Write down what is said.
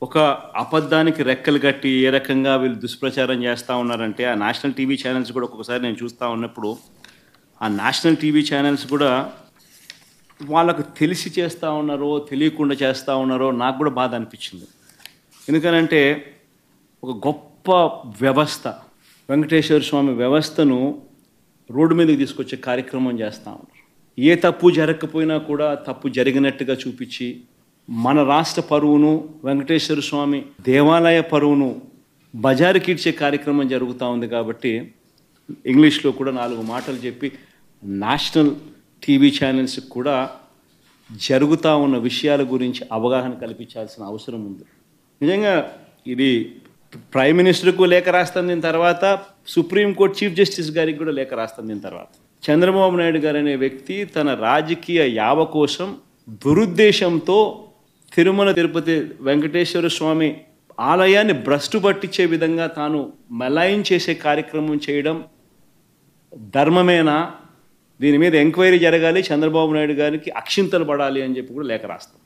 ఒక అబద్ధానికి రెక్కలు కట్టి ఏ రకంగా వీళ్ళు దుష్ప్రచారం చేస్తూ ఉన్నారంటే, ఆ నేషనల్ టీవీ ఛానల్స్ కూడా ఒక్కొక్కసారి నేను చూస్తూ ఉన్నప్పుడు, ఆ నేషనల్ టీవీ ఛానల్స్ కూడా వాళ్ళకు తెలిసి చేస్తూ ఉన్నారో, తెలియకుండా చేస్తూ ఉన్నారో నాకు కూడా బాధ అనిపించింది. ఎందుకనంటే ఒక గొప్ప వ్యవస్థ, వెంకటేశ్వర స్వామి వ్యవస్థను రోడ్డు మీదకి తీసుకొచ్చే కార్యక్రమం చేస్తూ ఉన్నారు. ఏ తప్పు జరగకపోయినా కూడా తప్పు జరిగినట్టుగా చూపించి మన రాష్ట్ర పరువును, వెంకటేశ్వర స్వామి దేవాలయ పరువును బజారుకిడ్చే కార్యక్రమం జరుగుతూ ఉంది. కాబట్టి ఇంగ్లీష్లో కూడా 4 మాటలు చెప్పి నేషనల్ టీవీ ఛానల్స్కి కూడా జరుగుతూ ఉన్న విషయాల గురించి అవగాహన కల్పించాల్సిన అవసరం ఉంది. నిజంగా ఇది ప్రైమ్ మినిస్టర్కు లేఖ రాస్తాను, దీని తర్వాత సుప్రీంకోర్టు చీఫ్ జస్టిస్ గారికి కూడా లేఖ రాస్తాను. దీని తర్వాత చంద్రబాబు నాయుడు గారు అనే వ్యక్తి తన రాజకీయ యావ కోసం దురుద్దేశంతో తిరుమల తిరుపతి వెంకటేశ్వర స్వామి ఆలయాన్ని భ్రష్టు పట్టించే విధంగా తాను మలాయించేసే కార్యక్రమం చేయడం ధర్మమేనా? దీని మీద ఎంక్వైరీ జరగాలి, చంద్రబాబు నాయుడు గారికి అక్షింతలు పడాలి అని చెప్పి కూడా లేఖ రాస్తాం.